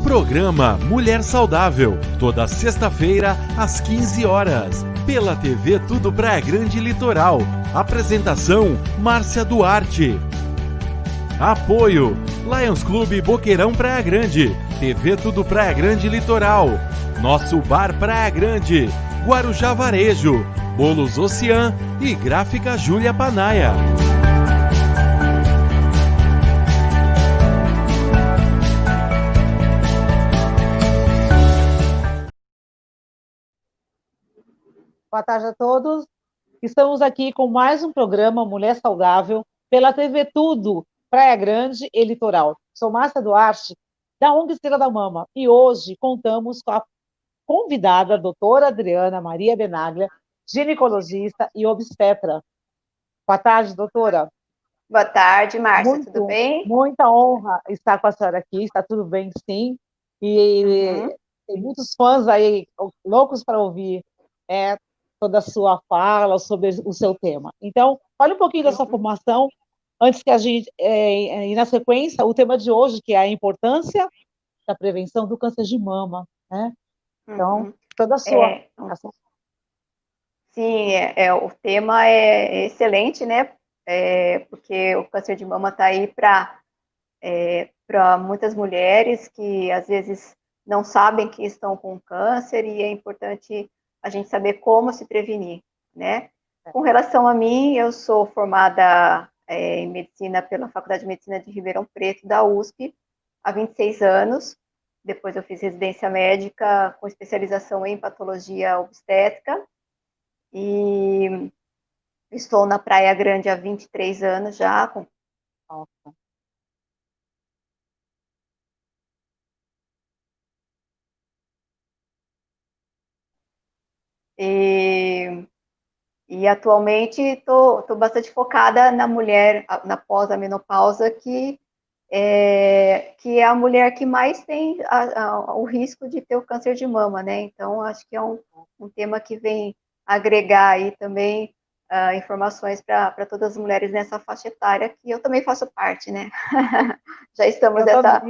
Programa Mulher Saudável, toda sexta-feira às 15 horas, pela TV Tudo Praia Grande Litoral. Apresentação, Márcia Duarte. Apoio, Lions Clube Boqueirão Praia Grande, TV Tudo Praia Grande Litoral, Nosso Bar Praia Grande, Guarujá Varejo, Bolos Ocean e Gráfica Júlia Panaia. Boa tarde a todos. Estamos aqui com mais um programa Mulher Saudável pela TV Tudo, Praia Grande e Litoral. Sou Márcia Duarte, da ONG Estrela da Mama, e hoje contamos com a convidada, a doutora Adriana Maria Benaglia, ginecologista e obstetra. Boa tarde, doutora. Boa tarde, Márcia, tudo bem? Muita honra estar com a senhora aqui, está tudo bem, sim. E tem muitos fãs aí, loucos para ouvir toda a sua fala sobre o seu tema. Então, fale um pouquinho da sua formação, antes que a gente, e na sequência, o tema de hoje, que é a importância da prevenção do câncer de mama, né? Então, toda a sua... Sim, o tema é excelente, né? Porque o câncer de mama está aí para muitas mulheres que, às vezes, não sabem que estão com câncer, e é importante a gente saber como se prevenir, né? Com relação a mim, eu sou formada em medicina pela Faculdade de Medicina de Ribeirão Preto, da USP, há 26 anos. Depois eu fiz residência médica com especialização em patologia obstétrica, e estou na Praia Grande há 23 anos já. E atualmente estou bastante focada na mulher, na pós-menopausa, que é a mulher que mais tem o risco de ter o câncer de mama, né? Então, acho que é um tema que vem agregar aí também informações para todas as mulheres nessa faixa etária, que eu também faço parte, né? Já estamos nessa...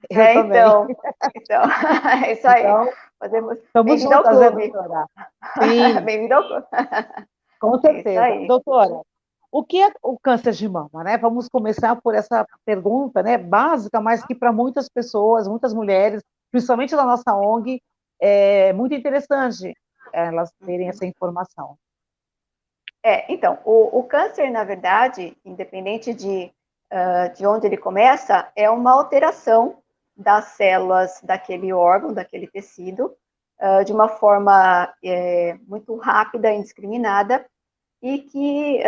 Então, é isso aí. Bem-vindo ao clube. Sim. Bem-vindo ao clube. Com certeza. Doutora, o que é o câncer de mama, né? Vamos começar por essa pergunta, né, básica, mas que para muitas pessoas, muitas mulheres, principalmente da nossa ONG, é muito interessante elas terem essa informação. Então, o câncer, na verdade, independente de onde ele começa, é uma alteração das células daquele órgão, daquele tecido, de uma forma muito rápida e indiscriminada, e que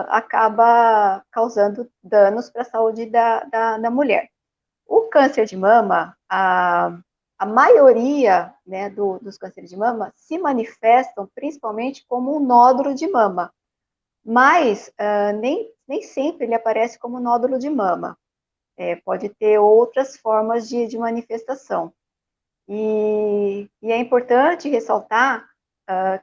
acaba causando danos para a saúde da mulher. O câncer de mama, a maioria, né, dos cânceres de mama se manifestam principalmente como um nódulo de mama, mas nem sempre ele aparece como nódulo de mama. Pode ter outras formas de manifestação. E é importante ressaltar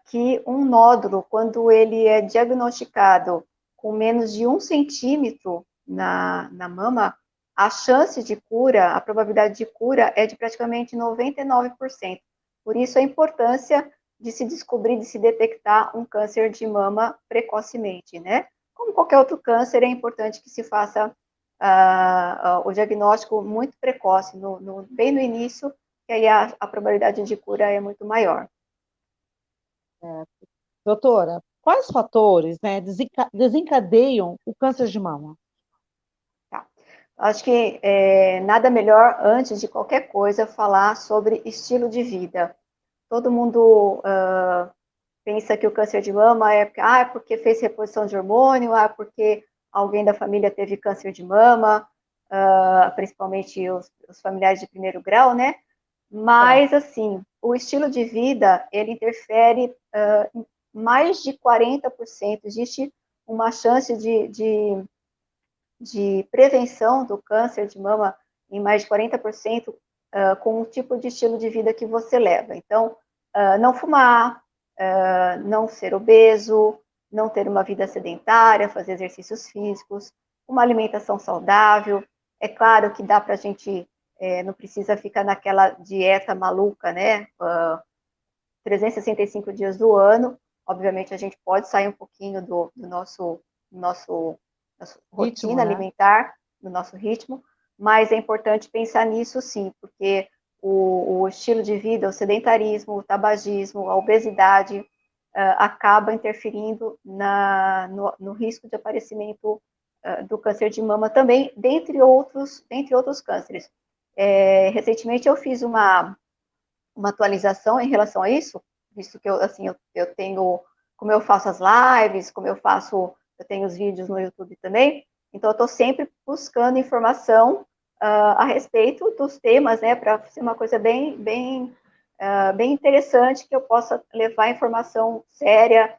que um nódulo, quando ele é diagnosticado com menos de 1 centímetro na mama, a chance de cura, a probabilidade de cura é de praticamente 99%. Por isso a importância de se descobrir, de se detectar um câncer de mama precocemente, né? Como qualquer outro câncer, é importante que se faça o diagnóstico muito precoce, bem no início, que aí a probabilidade de cura é muito maior. Doutora, quais fatores, né, desencadeiam o câncer de mama? Acho que nada melhor, antes de qualquer coisa, falar sobre estilo de vida. Todo mundo pensa que o câncer de mama é porque fez reposição de hormônio, porque alguém da família teve câncer de mama, principalmente os familiares de primeiro grau, né? Mas, assim, o estilo de vida, ele interfere em mais de 40%. Existe uma chance de prevenção do câncer de mama em mais de 40% com o tipo de estilo de vida que você leva. Então, não fumar, não ser obeso, não ter uma vida sedentária, fazer exercícios físicos, uma alimentação saudável. É claro que dá para a gente não precisa ficar naquela dieta maluca, né? 365 dias do ano. Obviamente, a gente pode sair um pouquinho do nosso rotina alimentar, do nosso ritmo, mas é importante pensar nisso sim, porque o estilo de vida, o sedentarismo, o tabagismo, a obesidade, acaba interferindo no risco de aparecimento do câncer de mama também, dentre outros cânceres. Recentemente eu fiz uma atualização em relação a isso, visto que eu tenho, como eu faço as lives, eu tenho os vídeos no YouTube também, então eu estou sempre buscando informação a respeito dos temas, né, para ser uma coisa bem interessante, que eu possa levar informação séria,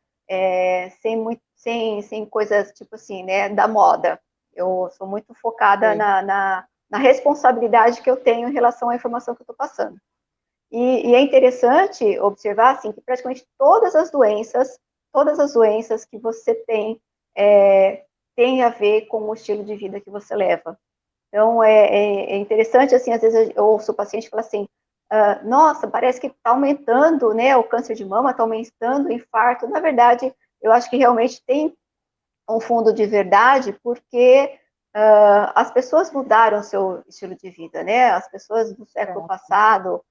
sem coisas, tipo assim, né, da moda. Eu sou muito focada na responsabilidade que eu tenho em relação à informação que eu estou passando. E é interessante observar, assim, que praticamente todas as doenças que você tem a ver com o estilo de vida que você leva. Então, é interessante, assim, às vezes eu ouço o paciente falar assim, nossa, parece que está aumentando, né, o câncer de mama, está aumentando o infarto. Na verdade, eu acho que realmente tem um fundo de verdade, porque as pessoas mudaram o seu estilo de vida, né? As pessoas do século passado,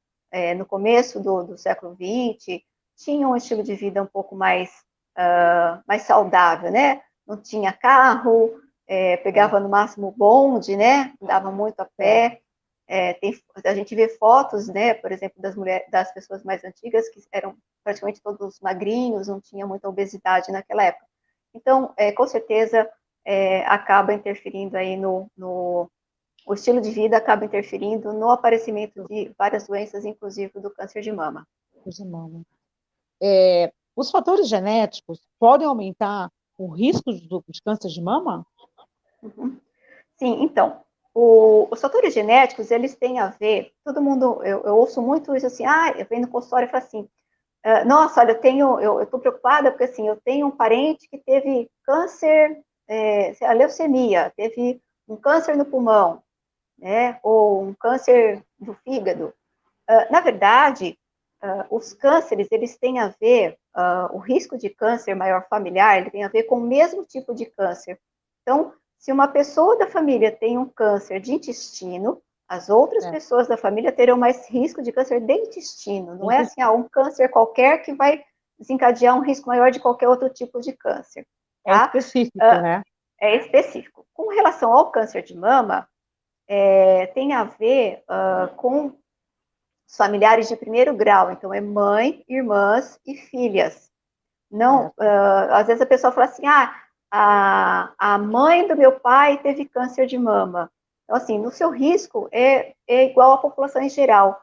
no começo do século XX, tinham um estilo de vida um pouco mais saudável, né? Não tinha carro, pegava no máximo bonde, né? Andava muito a pé. A gente vê fotos, né? Por exemplo, das pessoas mais antigas, que eram praticamente todos magrinhos, não tinha muita obesidade naquela época. Então, com certeza, acaba interferindo aí o estilo de vida acaba interferindo no aparecimento de várias doenças, inclusive do câncer de mama. Os fatores genéticos podem aumentar o risco de câncer de mama? Uhum. Sim, então, os fatores genéticos, eles têm a ver, todo mundo, eu ouço muito isso assim, eu venho no consultório e falo assim, nossa, olha, eu estou preocupada porque assim, eu tenho um parente que teve câncer, a leucemia, teve um câncer no pulmão, né, ou um câncer do fígado. Na verdade, os cânceres, eles têm a ver, o risco de câncer maior familiar, ele tem a ver com o mesmo tipo de câncer. Então, se uma pessoa da família tem um câncer de intestino, as outras pessoas da família terão mais risco de câncer de intestino. Não é assim, um câncer qualquer que vai desencadear um risco maior de qualquer outro tipo de câncer. Tá? É específico, né? É específico. Com relação ao câncer de mama, tem a ver com os familiares de primeiro grau. Então, é mãe, irmãs e filhas. Não, às vezes a pessoa fala assim, a mãe do meu pai teve câncer de mama. Então, assim, no seu risco é igual à população em geral,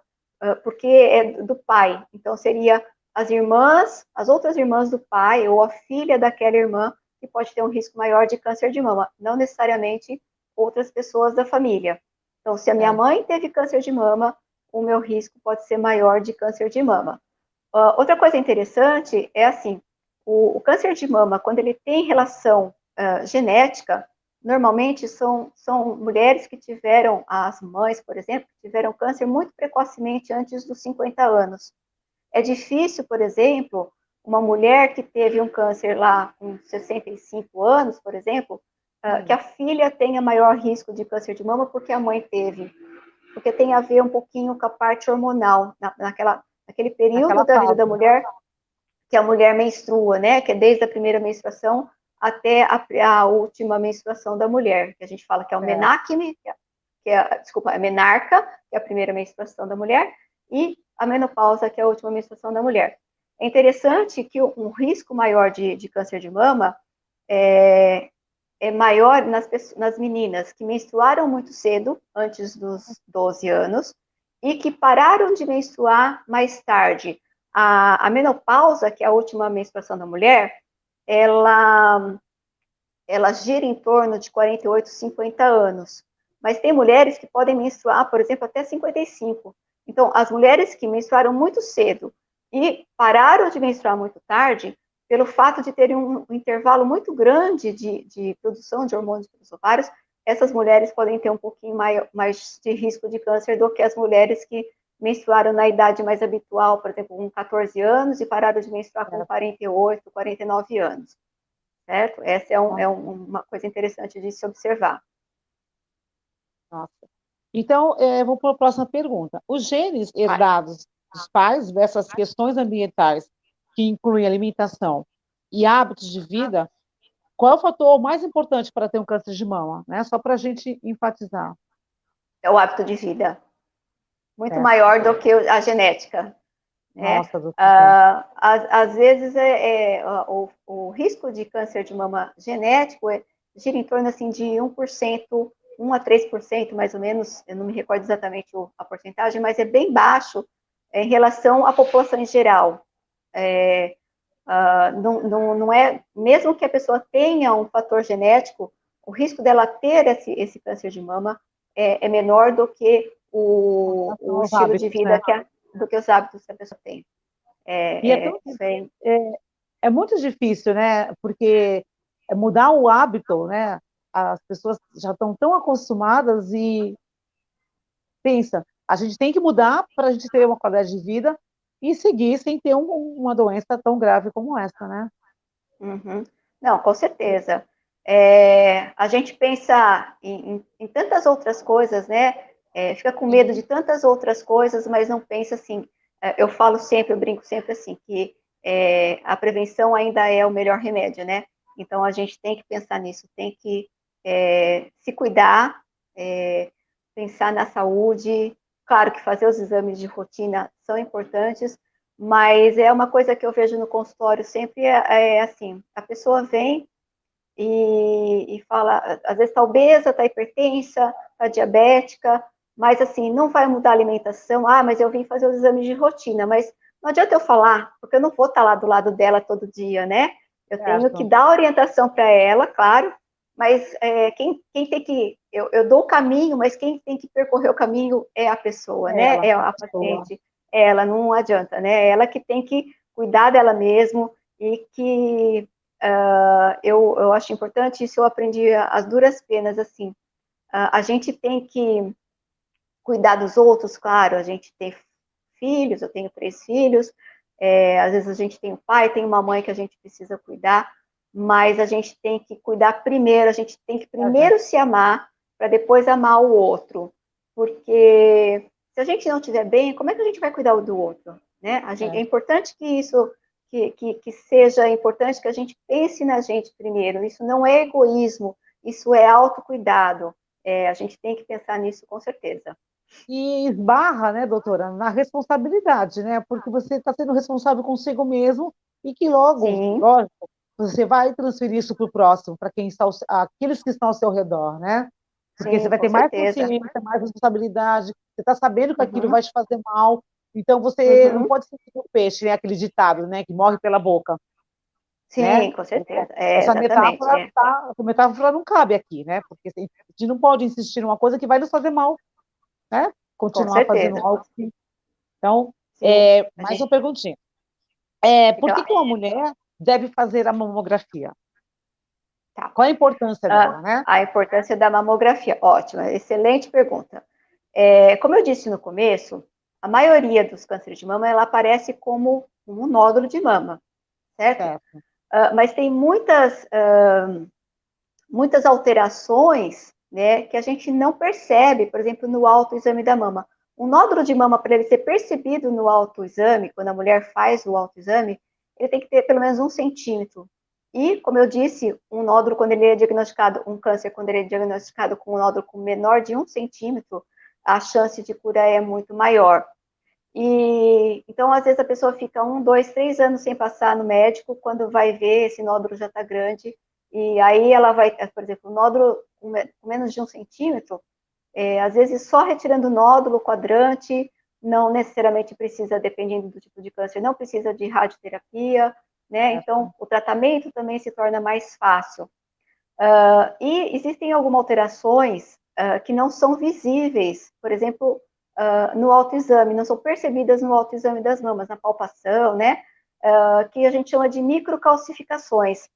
porque é do pai. Então, seria as outras irmãs do pai, ou a filha daquela irmã, que pode ter um risco maior de câncer de mama, não necessariamente outras pessoas da família. Então, se a minha mãe teve câncer de mama, o meu risco pode ser maior de câncer de mama. Outra coisa interessante é assim, o câncer de mama, quando ele tem relação genética, normalmente são mulheres que tiveram, as mães, por exemplo, que tiveram câncer muito precocemente antes dos 50 anos. É difícil, por exemplo, uma mulher que teve um câncer lá com 65 anos, por exemplo, que a filha tenha maior risco de câncer de mama porque a mãe teve. Porque tem a ver um pouquinho com a parte hormonal, naquele período da vida da mulher, que a mulher menstrua, né? Que é desde a primeira menstruação até a última menstruação da mulher, que a gente fala que é o menacme, a menarca, que é a primeira menstruação da mulher, e a menopausa, que é a última menstruação da mulher. É interessante que um risco maior de câncer de mama é maior nas meninas que menstruaram muito cedo, antes dos 12 anos, e que pararam de menstruar mais tarde. A menopausa, que é a última menstruação da mulher, ela gira em torno de 48, 50 anos. Mas tem mulheres que podem menstruar, por exemplo, até 55. Então, as mulheres que menstruaram muito cedo e pararam de menstruar muito tarde, pelo fato de terem um intervalo muito grande de produção de hormônios pelos ovários, essas mulheres podem ter um pouquinho mais de risco de câncer do que as mulheres que menstruaram na idade mais habitual, por exemplo, com 14 anos e pararam de menstruar com 48, 49 anos, certo? Essa é uma coisa interessante de se observar. Nossa. Então, vou para a próxima pergunta. Os genes herdados dos pais versus questões ambientais, que incluem alimentação e hábitos de vida, qual é o fator mais importante para ter um câncer de mama? Né? Só para a gente enfatizar. É o hábito de vida. Muito maior do que a genética. Nossa, às vezes, o risco de câncer de mama genético gira em torno assim, de 1%, 1 a 3%, mais ou menos, eu não me recordo exatamente a porcentagem, mas é bem baixo em relação à população em geral. Não é, mesmo que a pessoa tenha um fator genético, o risco dela ter esse câncer de mama é menor do que o estilo hábitos, de vida, né? Do que os hábitos que a pessoa tem. É muito difícil, né? Porque mudar o hábito, né? As pessoas já estão tão acostumadas e pensa, a gente tem que mudar para a gente ter uma qualidade de vida e seguir sem ter uma doença tão grave como essa, né? Uhum. Não, com certeza. A gente pensa em tantas outras coisas, né? Fica com medo de tantas outras coisas, mas não pensa assim. Eu falo sempre, eu brinco sempre assim, que a prevenção ainda é o melhor remédio, né? Então, a gente tem que pensar nisso, tem que se cuidar, pensar na saúde. Claro que fazer os exames de rotina são importantes, mas é uma coisa que eu vejo no consultório sempre assim, a pessoa vem e fala, às vezes está obesa, está hipertensa, está diabética, mas assim, não vai mudar a alimentação, mas eu vim fazer os exames de rotina, mas não adianta eu falar, porque eu não vou estar lá do lado dela todo dia, né? Eu tenho que dar orientação para ela, claro, mas quem tem que, eu dou o caminho, mas quem tem que percorrer o caminho é a pessoa, né? É a paciente. Ela não adianta, né? Ela que tem que cuidar dela mesmo e que eu acho importante, isso eu aprendi as duras penas, assim, a gente tem que cuidar dos outros, claro, a gente tem filhos, eu tenho 3 filhos, às vezes a gente tem um pai, tem uma mãe que a gente precisa cuidar, mas a gente tem que cuidar primeiro, a gente tem que primeiro se amar, para depois amar o outro, porque se a gente não estiver bem, como é que a gente vai cuidar do outro? Né? É importante que isso, que seja importante que a gente pense na gente primeiro, isso não é egoísmo, isso é autocuidado, a gente tem que pensar nisso com certeza. E esbarra, né, doutora, na responsabilidade, né, porque você está sendo responsável consigo mesmo e que logo, lógico, você vai transferir isso para o próximo, para quem está, aqueles que estão ao seu redor, né? Porque você vai ter mais consciência, mais responsabilidade, você está sabendo que aquilo vai te fazer mal, então você não pode ser o peixe, né, aquele ditado, né, que morre pela boca. Sim, né? Com certeza. Essa metáfora não cabe aqui, né? Porque a gente não pode insistir numa coisa que vai nos fazer mal, né? Continuar fazendo algo que... Então, mais uma perguntinha. Por que uma mulher deve fazer a mamografia? Tá. Qual a importância dela, né? A importância da mamografia. Ótima, excelente pergunta. Como eu disse no começo, a maioria dos cânceres de mama, ela aparece como um nódulo de mama, certo? Mas tem muitas alterações, né, que a gente não percebe, por exemplo, no autoexame da mama. Um nódulo de mama, para ele ser percebido no autoexame, quando a mulher faz o autoexame, ele tem que ter pelo menos 1 centímetro. E, como eu disse, um nódulo, quando ele é diagnosticado, um câncer, quando ele é diagnosticado com um nódulo com menor de 1 centímetro, a chance de cura é muito maior. E, então, às vezes, a pessoa fica 1, 2, 3 anos sem passar no médico, quando vai ver, esse nódulo já está grande, e aí ela vai, por exemplo, um nódulo com menos de 1 centímetro, às vezes só retirando o nódulo, quadrante, não necessariamente precisa, dependendo do tipo de câncer, não precisa de radioterapia, né? Então, o tratamento também se torna mais fácil. E existem algumas alterações que não são visíveis, por exemplo, no autoexame, não são percebidas no autoexame das mamas, na palpação, né? Que a gente chama de microcalcificações.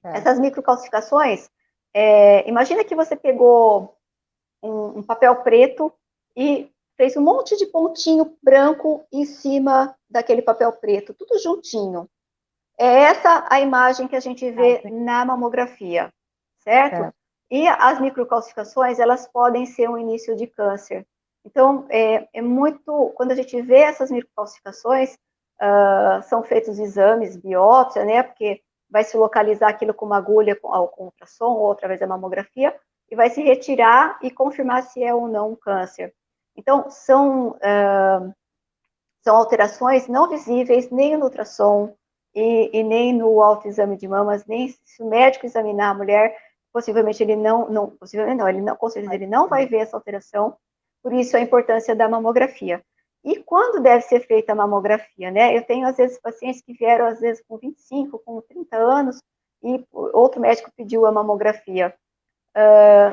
Essas microcalcificações, Imagina que você pegou um papel preto e fez um monte de pontinho branco em cima daquele papel preto, tudo juntinho. É essa a imagem que a gente vê na mamografia, certo? E as microcalcificações, elas podem ser um início de câncer. Então, quando a gente vê essas microcalcificações, são feitos exames, biópsia, né? Porque vai se localizar aquilo com uma agulha, com ultrassom, ou através da mamografia, e vai se retirar e confirmar se é ou não um câncer. Então, são alterações não visíveis nem no ultrassom e nem no autoexame de mamas, nem se o médico examinar a mulher, possivelmente ele com certeza ele não vai ver essa alteração, por isso a importância da mamografia. E quando deve ser feita a mamografia, né? Eu tenho, às vezes, pacientes que vieram, às vezes, com 25, com 30 anos, e outro médico pediu a mamografia.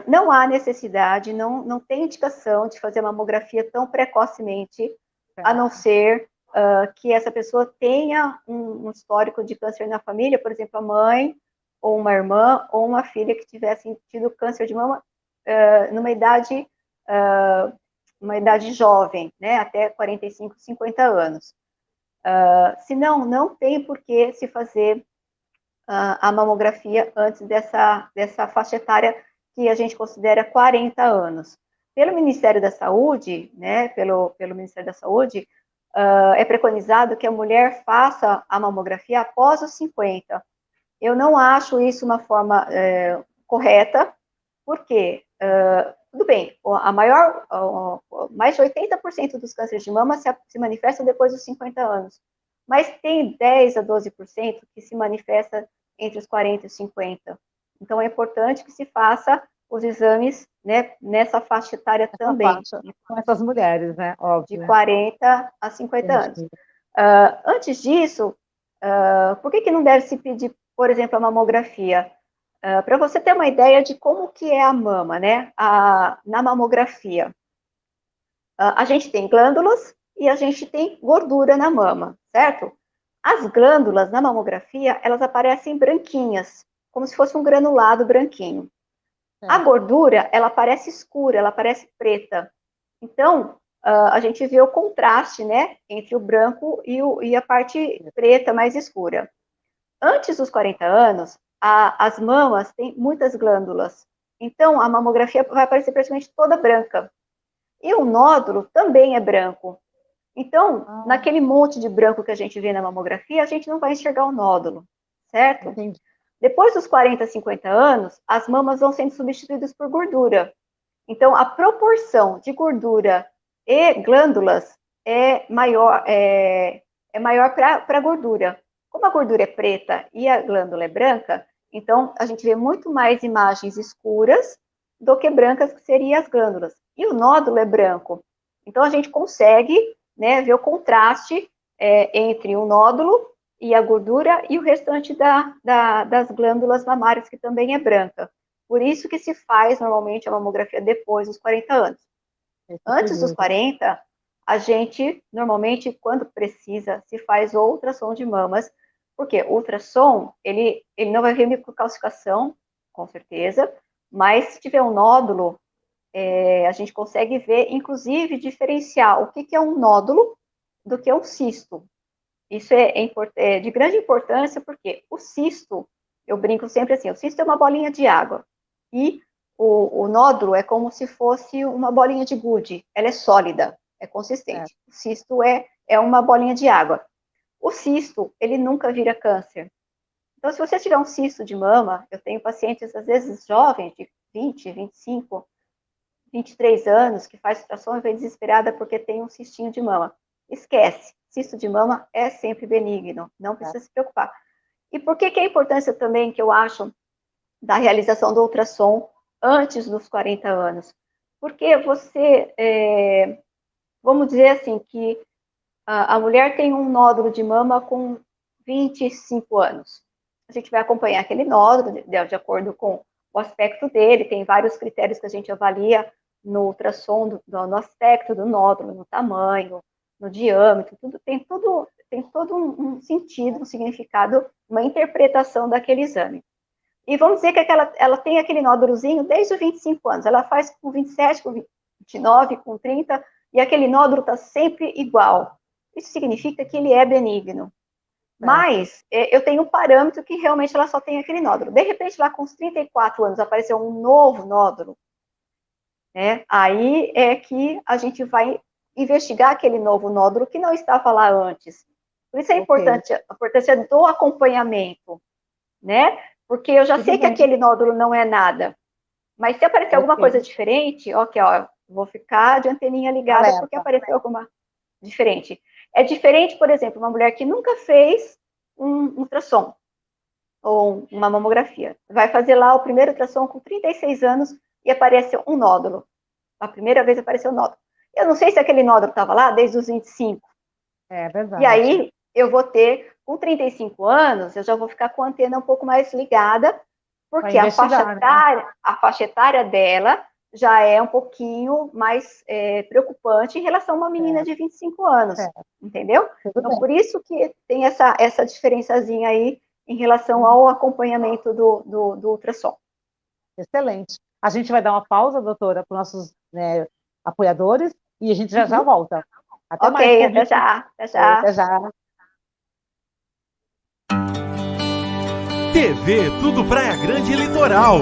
Não há necessidade, não tem indicação de fazer a mamografia tão precocemente, a não ser que essa pessoa tenha um histórico de câncer na família, por exemplo, a mãe, ou uma irmã, ou uma filha que tivesse tido câncer de mama numa idade jovem, né, até 45, 50 anos. Se não tem por que se fazer a mamografia antes dessa faixa etária que a gente considera 40 anos. Pelo Ministério da Saúde, né, pelo Ministério da Saúde, é preconizado que a mulher faça a mamografia após os 50. Eu não acho isso uma forma correta, porque, tudo bem, mais de 80% dos cânceres de mama se manifestam depois dos 50 anos, mas tem 10 a 12% que se manifesta entre os 40 e os 50. Então, é importante que se faça os exames, né, nessa faixa etária também. Com essas mulheres, né? Óbvio. De 40 a 50 anos. Antes disso, por que não deve se pedir, por exemplo, a mamografia? Para você ter uma ideia de como que é a mama, né? Na mamografia, a gente tem glândulas e a gente tem gordura na mama, certo? As glândulas na mamografia, elas aparecem branquinhas, como se fosse um granulado branquinho. A gordura, ela aparece escura, ela aparece preta. Então, a gente vê o contraste, né, entre o branco e a parte preta mais escura. Antes dos 40 anos, as mamas têm muitas glândulas. Então, a mamografia vai aparecer praticamente toda branca. E o nódulo também é branco. Então, naquele monte de branco que a gente vê na mamografia, a gente não vai enxergar o nódulo, certo? Entendi. Depois dos 40, 50 anos, as mamas vão sendo substituídas por gordura. Então, a proporção de gordura e glândulas é maior para a gordura. Como a gordura é preta e a glândula é branca, então a gente vê muito mais imagens escuras do que brancas, que seriam as glândulas. E o nódulo é branco. Então, a gente consegue, né, ver o contraste entre o nódulo e a gordura e o restante das glândulas mamárias, que também é branca. Por isso que se faz, normalmente, a mamografia depois dos 40 anos. Antes dos 40, a gente, normalmente, quando precisa, se faz o ultrassom de mamas, porque o ultrassom, ele não vai ver microcalcificação, com certeza, mas se tiver um nódulo, a gente consegue ver, inclusive, diferenciar o que é um nódulo do que é um cisto. Isso é de grande importância, porque o cisto, eu brinco sempre assim, o cisto é uma bolinha de água, e o nódulo é como se fosse uma bolinha de gude, ela é sólida, é consistente. O cisto é uma bolinha de água. O cisto, ele nunca vira câncer. Então, se você tiver um cisto de mama, eu tenho pacientes, às vezes, jovens, de 20, 25, 23 anos, que faz ultrassom e vem desesperada porque tem um cistinho de mama. Esquece, cisto de mama é sempre benigno, não precisa se preocupar. E por que a importância também, que eu acho, da realização do ultrassom antes dos 40 anos? Porque você, vamos dizer assim, que a mulher tem um nódulo de mama com 25 anos. A gente vai acompanhar aquele nódulo de acordo com o aspecto dele, tem vários critérios que a gente avalia no ultrassom, no aspecto do nódulo, no tamanho, no diâmetro, tem todo um sentido, um significado, uma interpretação daquele exame. E vamos dizer que ela tem aquele nódulozinho desde os 25 anos. Ela faz com 27, com 29, com 30, e aquele nódulo está sempre igual. Isso significa que ele é benigno. Mas eu tenho um parâmetro que realmente ela só tem aquele nódulo. De repente, lá com os 34 anos, apareceu um novo nódulo, né? Aí é que a gente vai investigar aquele novo nódulo que não estava lá antes. Por isso é importante a importância do acompanhamento, né? Porque eu já sei que aquele nódulo não é nada. Mas se aparecer alguma coisa diferente, vou ficar de anteninha ligada porque apareceu alguma diferente. É diferente, por exemplo, uma mulher que nunca fez um ultrassom ou uma mamografia. Vai fazer lá o primeiro ultrassom com 36 anos e aparece um nódulo. A primeira vez apareceu um nódulo. Eu não sei se aquele nódulo estava lá desde os 25. É verdade. E aí, eu vou ter, com 35 anos, eu já vou ficar com a antena um pouco mais ligada, porque a faixa etária dela já é um pouquinho mais preocupante em relação a uma menina de 25 anos, entendeu? Então, por isso que tem essa diferençazinha aí em relação ao acompanhamento do ultrassom. Excelente. A gente vai dar uma pausa, doutora, para os nossos apoiadores, e a gente já volta. Até mais. Até já. Até já. TV Tudo Praia Grande Litoral.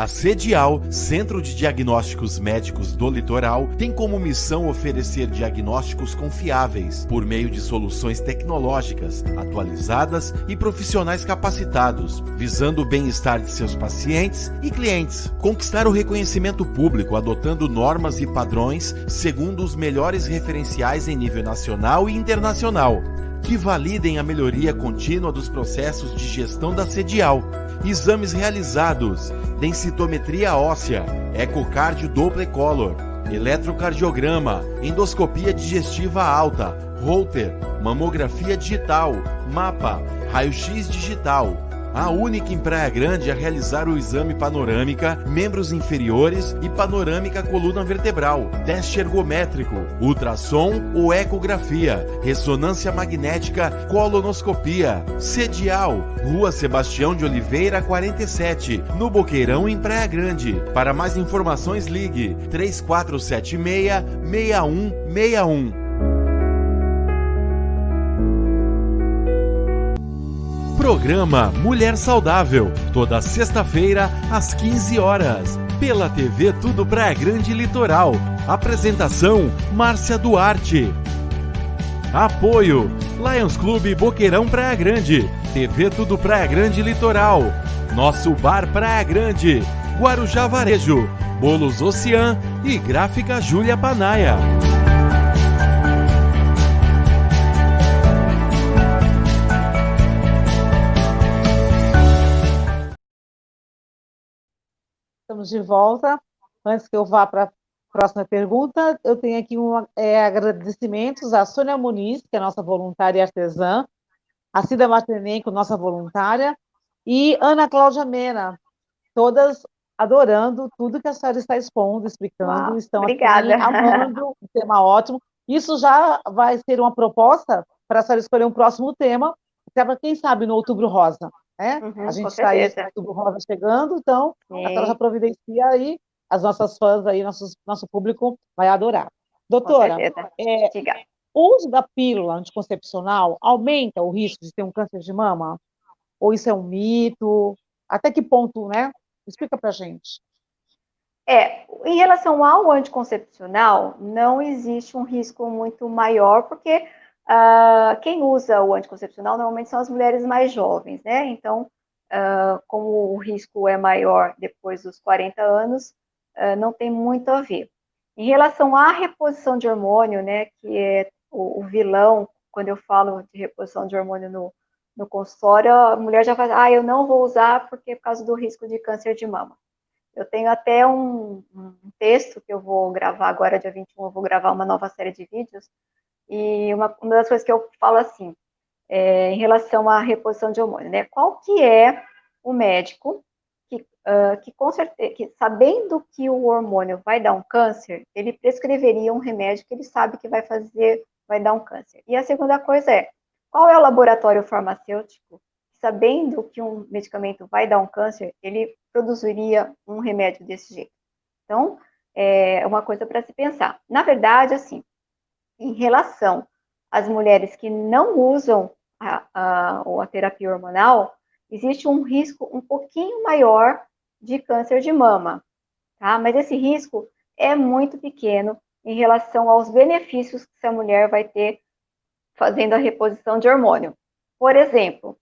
A CEDIAL, Centro de Diagnósticos Médicos do Litoral, tem como missão oferecer diagnósticos confiáveis por meio de soluções tecnológicas, atualizadas e profissionais capacitados, visando o bem-estar de seus pacientes e clientes. Conquistar o reconhecimento público adotando normas e padrões segundo os melhores referenciais em nível nacional e internacional, que validem a melhoria contínua dos processos de gestão da CEDIAL. Exames realizados: densitometria óssea, ecocardio Doppler Color, eletrocardiograma, endoscopia digestiva alta, Holter, mamografia digital, mapa, raio-x digital, A única em Praia Grande a realizar o exame panorâmica, membros inferiores e panorâmica coluna vertebral, teste ergométrico, ultrassom ou ecografia, ressonância magnética, colonoscopia. Sedial, Rua Sebastião de Oliveira, 47, no Boqueirão, em Praia Grande. Para mais informações, ligue 3476-6161. Programa Mulher Saudável, toda sexta-feira, às 15 horas. Pela TV Tudo Praia Grande Litoral. Apresentação, Márcia Duarte. Apoio, Lions Clube Boqueirão Praia Grande. TV Tudo Praia Grande Litoral. Nosso Bar Praia Grande. Guarujá Varejo. Bolos Ocean e Gráfica Júlia Panaia. Estamos de volta. Antes que eu vá para a próxima pergunta, eu tenho aqui agradecimentos à Sônia Muniz, que é nossa voluntária e artesã, a Cida Martinenko, nossa voluntária, e Ana Cláudia Mena, todas adorando tudo que a senhora está expondo, explicando, estão obrigada. Aqui amando, um tema ótimo. Isso já vai ser uma proposta para a senhora escolher um próximo tema, até para quem sabe no Outubro Rosa. A gente está aí com o Outubro Rosa chegando, então a senhora já providencia aí, as nossas fãs aí, nosso público vai adorar. Doutora, o uso da pílula anticoncepcional aumenta o risco de ter um câncer de mama? Ou isso é um mito? Até que ponto, né? Explica pra gente. Em relação ao anticoncepcional, não existe um risco muito maior, porque quem usa o anticoncepcional normalmente são as mulheres mais jovens, né? Então, como o risco é maior depois dos 40 anos, não tem muito a ver. Em relação à reposição de hormônio, né, que é o vilão, quando eu falo de reposição de hormônio no consultório, a mulher já fala, eu não vou usar porque é por causa do risco de câncer de mama. Eu tenho até um texto que eu vou gravar agora, dia 21, eu vou gravar uma nova série de vídeos, e uma das coisas que eu falo assim, em relação à reposição de hormônio, né? Qual que é o médico que com certeza, que sabendo que o hormônio vai dar um câncer, ele prescreveria um remédio que ele sabe que vai dar um câncer? E a segunda coisa é, qual é o laboratório farmacêutico, sabendo que um medicamento vai dar um câncer, ele produziria um remédio desse jeito? Então, é uma coisa para se pensar. Na verdade, assim, em relação às mulheres que não usam a terapia hormonal, existe um risco um pouquinho maior de câncer de mama, tá? Mas esse risco é muito pequeno em relação aos benefícios que essa mulher vai ter fazendo a reposição de hormônio. Por exemplo,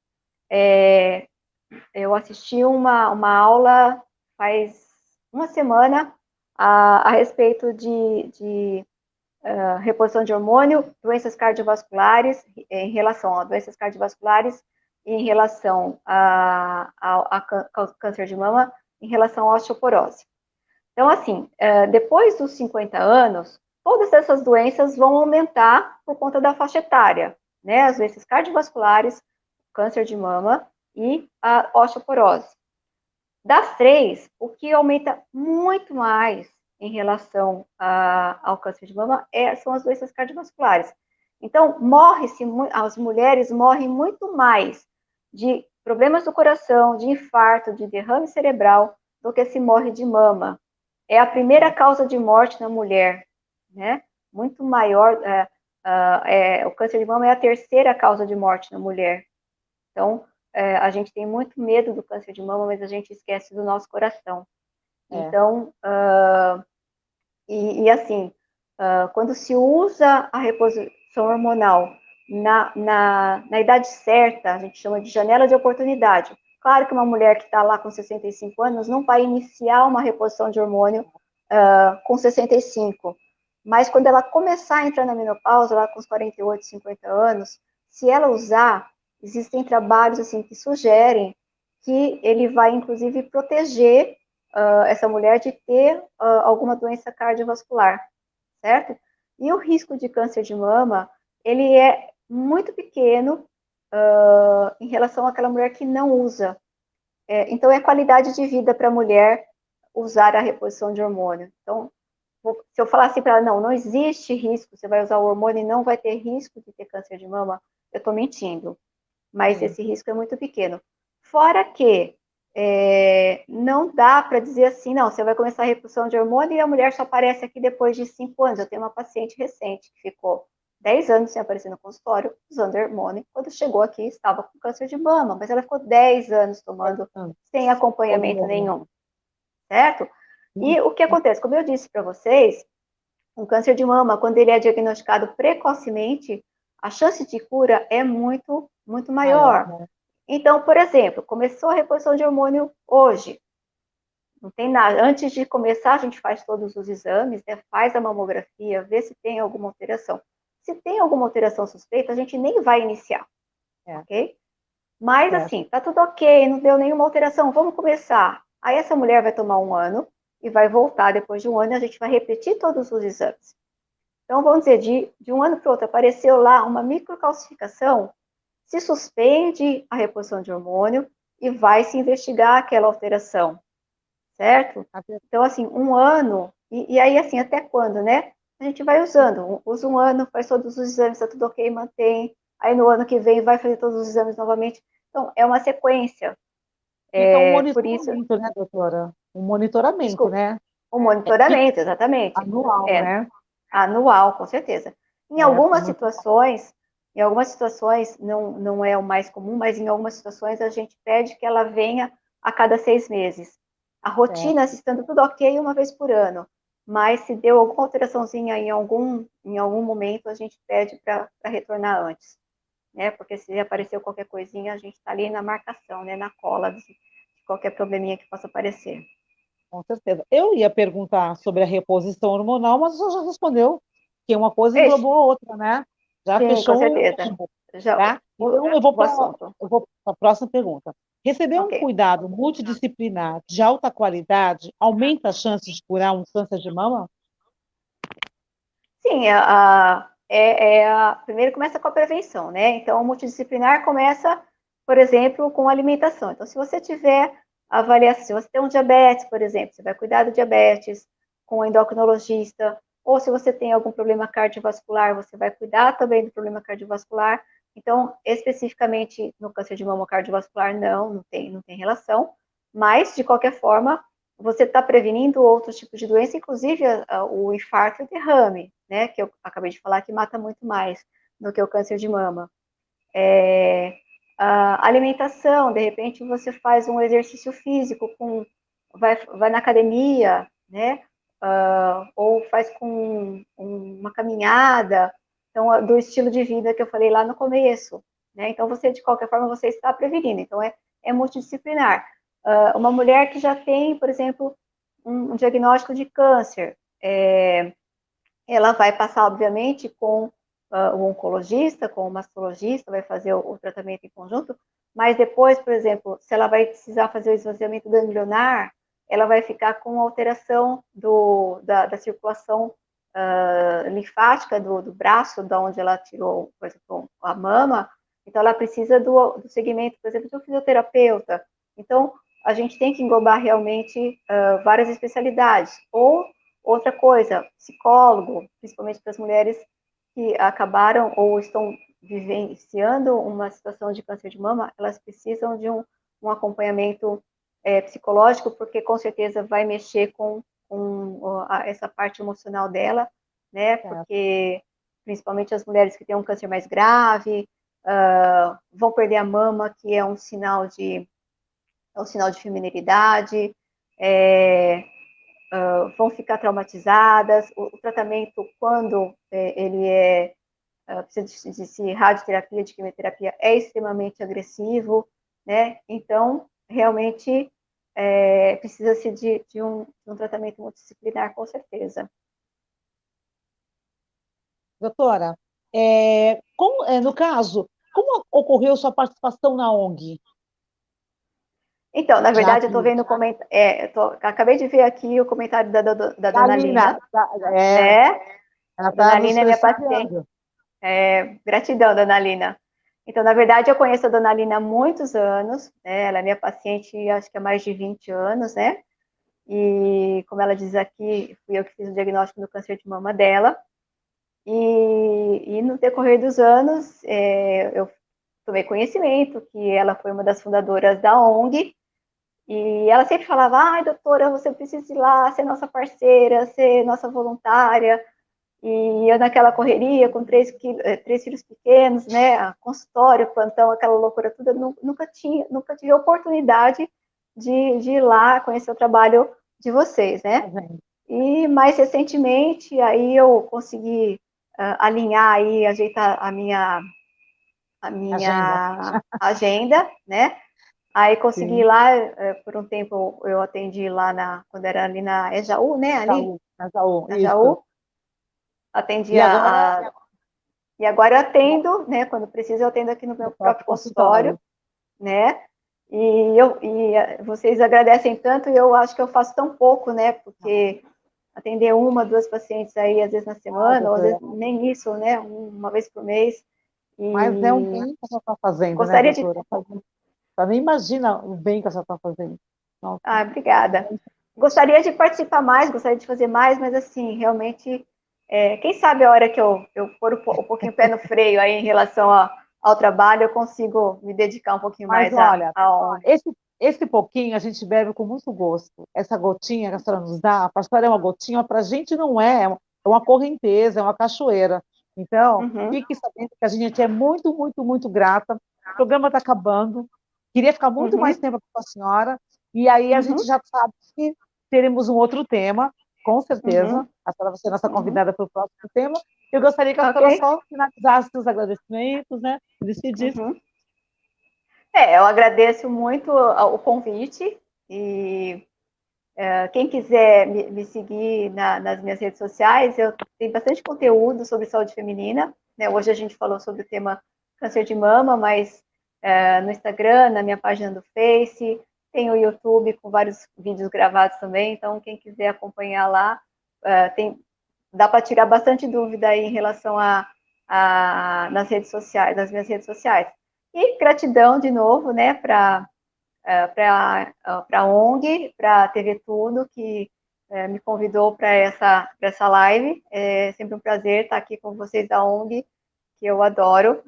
eu assisti uma aula faz uma semana a respeito de reposição de hormônio, doenças cardiovasculares, em relação a doenças cardiovasculares, em relação ao câncer de mama, em relação à osteoporose. Então, assim, depois dos 50 anos, todas essas doenças vão aumentar por conta da faixa etária, né? As doenças cardiovasculares, câncer de mama e a osteoporose. Das três, o que aumenta muito mais em relação ao câncer de mama são as doenças cardiovasculares. Então, as mulheres morrem muito mais de problemas do coração, de infarto, de derrame cerebral, do que se morre de mama. É a primeira causa de morte na mulher, né? Muito maior, o câncer de mama é a terceira causa de morte na mulher. Então, a gente tem muito medo do câncer de mama, mas a gente esquece do nosso coração. Então, assim, quando se usa a reposição hormonal na idade certa, a gente chama de janela de oportunidade. Claro que uma mulher que está lá com 65 anos não vai iniciar uma reposição de hormônio com 65, mas quando ela começar a entrar na menopausa, lá com os 48, 50 anos, se ela usar, existem trabalhos assim que sugerem que ele vai, inclusive, proteger essa mulher de ter alguma doença cardiovascular, certo? E o risco de câncer de mama, ele é muito pequeno em relação àquela mulher que não usa. Então, é qualidade de vida para a mulher usar a reposição de hormônio. Então, se eu falar assim para ela, não existe risco, você vai usar o hormônio e não vai ter risco de ter câncer de mama, eu estou mentindo. Mas esse risco é muito pequeno. Fora que não dá para dizer assim, não, você vai começar a reposição de hormônio e a mulher só aparece aqui depois de 5 anos. Eu tenho uma paciente recente que ficou 10 anos sem aparecer no consultório, usando hormônio. Quando chegou aqui, estava com câncer de mama, mas ela ficou 10 anos tomando sem acompanhamento nenhum, certo? E o que acontece? Como eu disse para vocês, um câncer de mama, quando ele é diagnosticado precocemente, a chance de cura é muito, muito maior. Né? Então, por exemplo, começou a reposição de hormônio hoje, não tem nada. Antes de começar, a gente faz todos os exames, né? Faz a mamografia, vê se tem alguma alteração. Se tem alguma alteração suspeita, a gente nem vai iniciar, ok? Mas, assim, tá tudo ok, não deu nenhuma alteração, vamos começar. Aí essa mulher vai tomar 1 ano e vai voltar depois de 1 ano e a gente vai repetir todos os exames. Então, vamos dizer, de um ano para o outro, apareceu lá uma microcalcificação, se suspende a reposição de hormônio e vai se investigar aquela alteração, certo? Então, assim, 1 ano, e aí, assim, até quando, né? A gente vai usando, usa 1 ano, faz todos os exames, tá tudo ok, mantém, aí no ano que vem vai fazer todos os exames novamente. Então, é uma sequência. Então, um Por isso, monitoramento, né, doutora? Um monitoramento, desculpa, né? o monitoramento, exatamente. Anual, né? Anual, com certeza. Em algumas situações, não é o mais comum, mas em algumas situações a gente pede que ela venha a cada 6 meses. A rotina, se estando tudo ok, 1 vez por ano. Mas se deu alguma alteraçãozinha em algum momento, a gente pede para retornar antes. Né? Porque se apareceu qualquer coisinha, a gente está ali na marcação, né? Na cola de qualquer probleminha que possa aparecer. Com certeza. Eu ia perguntar sobre a reposição hormonal, mas você já respondeu que uma coisa englobou a outra, né? Já Sim, com fechou o certeza. combo, Já, tá? Então, o assunto. eu vou para a próxima pergunta. Receber um Ok. cuidado multidisciplinar de alta qualidade aumenta as chances de curar um câncer de mama? Sim, primeiro começa com a prevenção, né? Então, o multidisciplinar começa, por exemplo, com a alimentação. Então, se você tiver avaliação, se você tem um diabetes, por exemplo, você vai cuidar do diabetes com o endocrinologista, ou se você tem algum problema cardiovascular, você vai cuidar também do problema cardiovascular. Então, especificamente no câncer de mama cardiovascular, não tem relação, mas, de qualquer forma, você está prevenindo outros tipos de doença, inclusive o infarto e o derrame, né, que eu acabei de falar que mata muito mais do que o câncer de mama. A alimentação, de repente você faz um exercício físico, vai na academia, né, ou faz com uma caminhada, então, do estilo de vida que eu falei lá no começo, né, então você, de qualquer forma, você está prevenindo, então é multidisciplinar. Uma mulher que já tem, por exemplo, um diagnóstico de câncer, ela vai passar, obviamente, com o oncologista, com o mastologista, vai fazer o tratamento em conjunto, mas depois, por exemplo, se ela vai precisar fazer o esvaziamento ganglionar, ela vai ficar com alteração da circulação linfática do braço, da onde ela tirou, por exemplo, a mama, então ela precisa do segmento, por exemplo, de um fisioterapeuta. Então, a gente tem que englobar realmente várias especialidades. Ou, outra coisa, psicólogo, principalmente para as mulheres que acabaram ou estão vivenciando uma situação de câncer de mama, elas precisam de um acompanhamento psicológico, porque com certeza vai mexer com essa parte emocional dela, né? Porque principalmente as mulheres que têm um câncer mais grave, vão perder a mama, que é um sinal de feminilidade, vão ficar traumatizadas. O tratamento, quando ele precisa de radioterapia, de quimioterapia, é extremamente agressivo, né? Então, realmente, precisa-se de um tratamento multidisciplinar, com certeza. Doutora, no caso, como ocorreu sua participação na ONG? Então, na verdade, eu estou vendo acabei de ver aqui o comentário da dona Lina, né? Ela A dona está nos Lina é minha prestigiando. paciente. Gratidão, dona Lina. Então, na verdade, eu conheço a dona Aline há muitos anos, né? Ela é minha paciente, acho que há mais de 20 anos, né? E, como ela diz aqui, fui eu que fiz o diagnóstico do câncer de mama dela. E no decorrer dos anos, eu tomei conhecimento que ela foi uma das fundadoras da ONG, e ela sempre falava, ai, doutora, você precisa ir lá, ser nossa parceira, ser nossa voluntária. E eu naquela correria, com três filhos pequenos, né, consultório, plantão, aquela loucura toda, nunca tive a oportunidade de ir lá conhecer o trabalho de vocês, né? E mais recentemente, aí eu consegui alinhar aí, ajeitar a minha agenda, né? Aí consegui ir lá, por um tempo eu atendi lá quando era ali na Ejaú, né? Ali, Na Jaú, na isso. Jaú. Atendi E agora, e agora eu atendo, né? Quando preciso, eu atendo aqui no meu próprio consultório, né? E vocês agradecem tanto, e eu acho que eu faço tão pouco, né? Porque atender uma, duas pacientes aí, às vezes na semana, ou às vezes nem isso, né? Uma vez por mês. Mas é um bem que a senhora está fazendo, gostaria né, doutora? Você nem imagina o bem que a senhora está fazendo. Nossa. Obrigada. Gostaria de participar mais, gostaria de fazer mais, mas assim, realmente, quem sabe a hora que eu pôr um pouquinho o pé no freio aí em relação ao trabalho, eu consigo me dedicar um pouquinho mais olha, esse pouquinho a gente bebe com muito gosto. Essa gotinha que a senhora nos dá, a pastora é uma gotinha, para a gente não é uma correnteza, é uma cachoeira. Então, fique sabendo que a gente é muito, muito, muito grata. O programa está acabando. Queria ficar muito mais tempo com a senhora. E aí a gente já sabe que teremos um outro tema, com certeza. A senhora vai ser nossa convidada para o próximo tema. Eu gostaria que a senhora só finalizasse os agradecimentos, né? Despedisse. Eu agradeço muito o convite e quem quiser me seguir nas minhas redes sociais, eu tenho bastante conteúdo sobre saúde feminina, né? Hoje a gente falou sobre o tema câncer de mama, mas no Instagram, na minha página do Face, tem o YouTube com vários vídeos gravados também, então quem quiser acompanhar lá, dá para tirar bastante dúvida aí em relação nas redes sociais, nas minhas redes sociais. E gratidão de novo, né, para a ONG, para a TV Tudo, que me convidou para essa live. É sempre um prazer estar aqui com vocês da ONG, que eu adoro.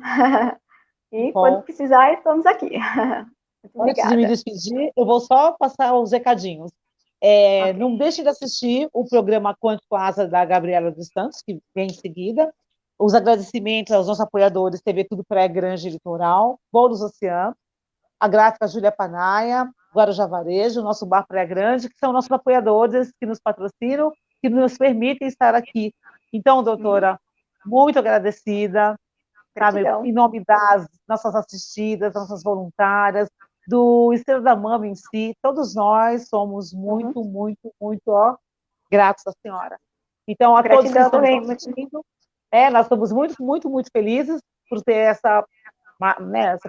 E quando precisar, estamos aqui. Antes de me despedir, eu vou só passar os recadinhos. Não deixe de assistir o programa Quântico Asa da Gabriela dos Santos, que vem em seguida. Os agradecimentos aos nossos apoiadores, TV Tudo Pré-Grande Litoral, Bolos Oceano, a Gráfica Júlia Panaia, Guarujá Varejo, o nosso Bar Praia Grande, que são nossos apoiadores, que nos patrocinam, que nos permitem estar aqui. Então, doutora, muito agradecida, sabe, em nome das nossas assistidas, nossas voluntárias, do Estrela da Mama em si, todos nós somos muito, muito, muito gratos à senhora. Então, a todos que estão assistindo, nós estamos muito, muito, muito felizes por ter essa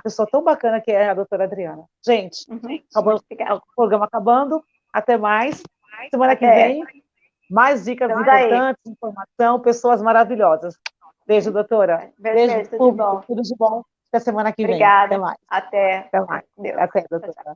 pessoa tão bacana que é a doutora Adriana. Gente, o programa acabando. Até mais. Semana que vem, mais dicas importantes, informação, pessoas maravilhosas. Beijo, doutora. Beijo, público. Tudo de bom. Até semana que vem. Obrigada. Até mais. Até. Até mais. Até, doutora.